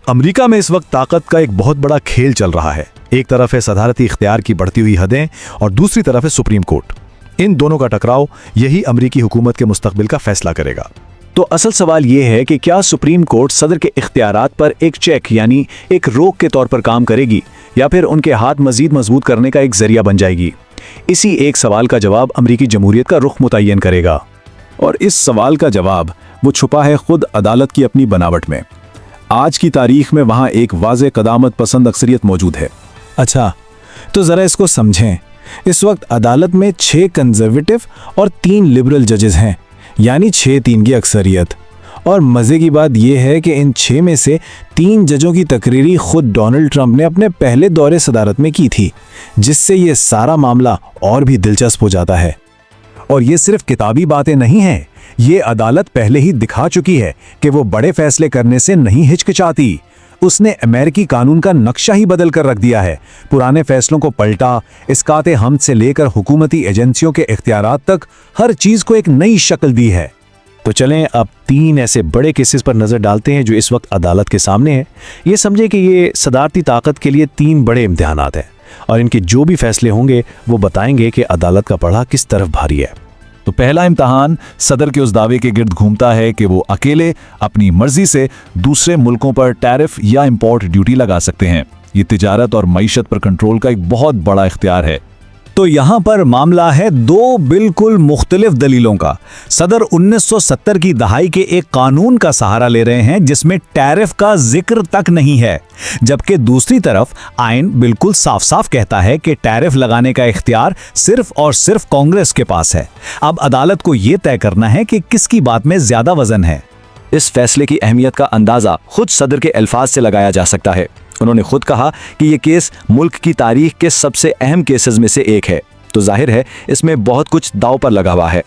امریکہ میں اس وقت طاقت کا ایک بہت بڑا کھیل چل رہا ہے۔ ایک طرف ہے صدارتی اختیار کی بڑھتی ہوئی حدیں اور دوسری طرف ہے سپریم کورٹ۔ ان دونوں کا ٹکراؤ یہی امریکی حکومت کے مستقبل کا فیصلہ کرے گا۔ تو اصل سوال یہ ہے کہ کیا سپریم کورٹ صدر کے اختیارات پر ایک چیک یعنی ایک روک کے طور پر کام کرے گی یا پھر ان کے ہاتھ مزید مضبوط کرنے کا ایک ذریعہ بن جائے گی؟ اسی ایک سوال کا جواب امریکی جمہوریت کا رخ متعین کرے گا۔ اور اس سوال کا جواب وہ چھپا ہے خود عدالت کی اپنی بناوٹ میں۔ آج کی تاریخ میں وہاں ایک واضح قدامت پسند اکثریت موجود ہے۔ اچھا، تو ذرا اس کو سمجھیں۔ اس وقت عدالت میں 6 کنزرویٹو اور 3 لبرل ججز ہیں، یعنی 6-3 کی اکثریت۔ اور مزے کی بات یہ ہے کہ ان 6 میں سے 3 ججوں کی تقرری خود ڈونلڈ ٹرمپ نے اپنے پہلے دور صدارت میں کی تھی، جس سے یہ سارا معاملہ اور بھی دلچسپ ہو جاتا ہے۔ اور یہ صرف کتابی باتیں نہیں ہیں، یہ عدالت پہلے ہی دکھا چکی ہے کہ وہ بڑے فیصلے کرنے سے نہیں ہچکچاتی۔ اس نے امریکی قانون کا نقشہ ہی بدل کر رکھ دیا ہے، پرانے فیصلوں کو پلٹا، اسقاط حمد سے لے کر حکومتی ایجنسیوں کے اختیارات تک ہر چیز کو ایک نئی شکل دی ہے۔ تو چلیں اب 3 ایسے بڑے کیسز پر نظر ڈالتے ہیں جو اس وقت عدالت کے سامنے ہیں۔ یہ سمجھے کہ یہ صدارتی طاقت کے لیے 3 بڑے امتحانات ہیں، اور ان کے جو بھی فیصلے ہوں گے وہ بتائیں گے کہ عدالت کا پڑھا کس طرف بھاری ہے۔ تو پہلا امتحان صدر کے اس دعوے کے گرد گھومتا ہے کہ وہ اکیلے اپنی مرضی سے دوسرے ملکوں پر ٹیرف یا امپورٹ ڈیوٹی لگا سکتے ہیں۔ یہ تجارت اور معیشت پر کنٹرول کا ایک بہت بڑا اختیار ہے۔ تو یہاں پر معاملہ ہے 2 بالکل مختلف دلیلوں کا۔ صدر 1970 کی دہائی کے ایک قانون کا سہارا لے رہے ہیں جس میں ٹیرف کا ذکر تک نہیں ہے، جبکہ دوسری طرف آئین بالکل صاف صاف کہتا ہے کہ ٹیرف لگانے کا اختیار صرف اور صرف کانگریس کے پاس ہے۔ اب عدالت کو یہ طے کرنا ہے کہ کس کی بات میں زیادہ وزن ہے۔ اس فیصلے کی اہمیت کا اندازہ خود صدر کے الفاظ سے لگایا جا سکتا ہے۔ انہوں نے خود کہا کہ یہ کیس ملک کی تاریخ کے سب سے اہم کیسز میں سے ایک ہے، تو ظاہر ہے اس میں بہت کچھ داؤ پر لگا ہوا ہے۔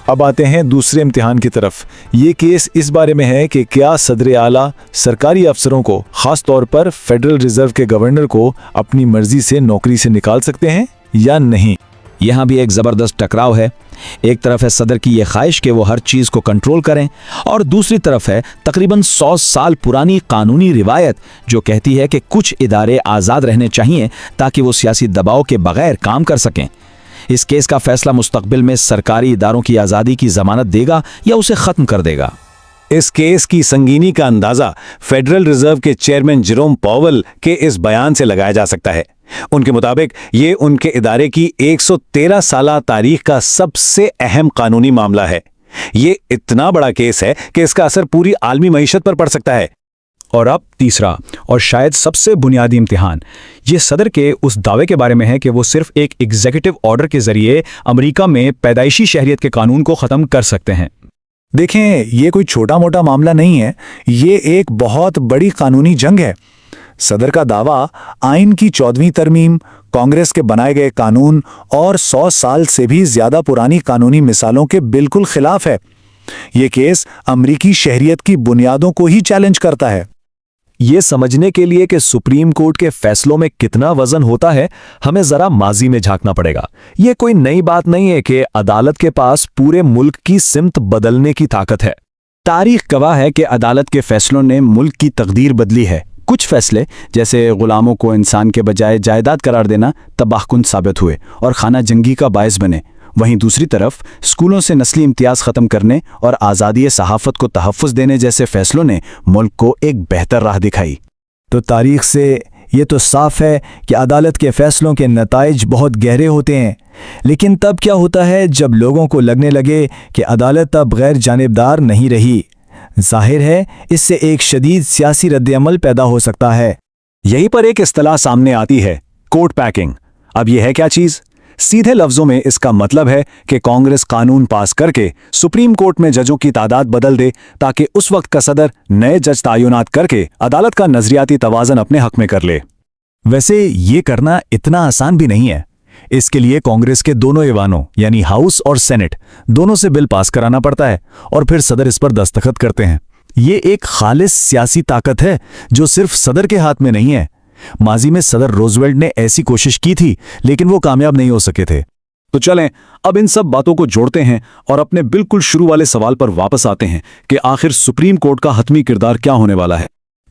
اب آتے ہیں دوسرے امتحان کی طرف۔ یہ کیس اس بارے میں ہے کہ کیا صدر اعلیٰ سرکاری افسروں کو، خاص طور پر فیڈرل ریزرو کے گورنر کو، اپنی مرضی سے نوکری سے نکال سکتے ہیں یا نہیں۔ یہاں بھی ایک زبردست ٹکراؤ ہے۔ ایک طرف ہے صدر کی یہ خواہش کہ وہ ہر چیز کو کنٹرول کریں، اور دوسری طرف ہے تقریباً 100 سال پرانی قانونی روایت جو کہتی ہے کہ کچھ ادارے آزاد رہنے چاہیے تاکہ وہ سیاسی دباؤ کے بغیر کام کر سکیں۔ اس کیس کا فیصلہ مستقبل میں سرکاری اداروں کی آزادی کی ضمانت دے گا یا اسے ختم کر دے گا۔ اس کیس کی سنگینی کا اندازہ فیڈرل ریزرو کے چیئرمین جیروم پاول کے اس بیان سے لگایا جا سکتا ہے۔ ان کے مطابق یہ ان کے ادارے کی 113 سالہ تاریخ کا سب سے اہم قانونی معاملہ ہے۔ یہ اتنا بڑا کیس ہے کہ اس کا اثر پوری عالمی معیشت پر پڑ سکتا ہے۔ اور اب تیسرا اور شاید سب سے بنیادی امتحان یہ صدر کے اس دعوے کے بارے میں ہے کہ وہ صرف ایک ایگزیکٹو آرڈر کے ذریعے امریکہ میں پیدائشی شہریت کے قانون کو ختم کر سکتے ہیں۔ دیکھیں، یہ کوئی چھوٹا موٹا معاملہ نہیں ہے، یہ ایک بہت بڑی قانونی جنگ ہے۔ صدر کا دعویٰ آئین کی 14ویں ترمیم، کانگریس کے بنائے گئے قانون اور 100 سال سے بھی زیادہ پرانی قانونی مثالوں کے بالکل خلاف ہے۔ یہ کیس امریکی شہریت کی بنیادوں کو ہی چیلنج کرتا ہے۔ یہ سمجھنے کے لیے کہ سپریم کورٹ کے فیصلوں میں کتنا وزن ہوتا ہے، ہمیں ذرا ماضی میں جھانکنا پڑے گا۔ یہ کوئی نئی بات نہیں ہے کہ عدالت کے پاس پورے ملک کی سمت بدلنے کی طاقت ہے۔ تاریخ گواہ ہے کہ عدالت کے فیصلوں نے ملک کی تقدیر بدلی ہے۔ کچھ فیصلے جیسے غلاموں کو انسان کے بجائے جائیداد قرار دینا تباہ کن ثابت ہوئے اور خانہ جنگی کا باعث بنے۔ وہیں دوسری طرف اسکولوں سے نسلی امتیاز ختم کرنے اور آزادی صحافت کو تحفظ دینے جیسے فیصلوں نے ملک کو ایک بہتر راہ دکھائی۔ تو تاریخ سے یہ تو صاف ہے کہ عدالت کے فیصلوں کے نتائج بہت گہرے ہوتے ہیں، لیکن تب کیا ہوتا ہے جب لوگوں کو لگنے لگے کہ عدالت اب غیر جانبدار نہیں رہی؟ ظاہر ہے اس سے ایک شدید سیاسی رد عمل پیدا ہو سکتا ہے۔ یہیں پر ایک اصطلاح سامنے آتی ہے، کورٹ پیکنگ۔ اب یہ ہے کیا چیز؟ سیدھے لفظوں میں اس کا مطلب ہے کہ کانگریس قانون پاس کر کے سپریم کورٹ میں ججوں کی تعداد بدل دے تاکہ اس وقت کا صدر نئے جج تعینات کر کے عدالت کا نظریاتی توازن اپنے حق میں کر لے۔ ویسے یہ کرنا اتنا آسان بھی نہیں ہے۔ اس کے لیے کانگریس کے دونوں ایوانوں یعنی ہاؤس اور سینٹ دونوں سے بل پاس کرانا پڑتا ہے، اور پھر صدر اس پر دستخط کرتے ہیں۔ یہ ایک خالص سیاسی طاقت ہے جو صرف صدر کے ہاتھ میں نہیں ہے۔ ماضی میں صدر روزویلٹ نے ایسی کوشش کی تھی، لیکن وہ کامیاب نہیں ہو سکے تھے۔ تو چلیں اب ان سب باتوں کو جوڑتے ہیں اور اپنے بالکل شروع والے سوال پر واپس آتے ہیں کہ آخر سپریم کورٹ کا حتمی کردار کیا ہونے والا ہے۔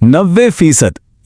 90%।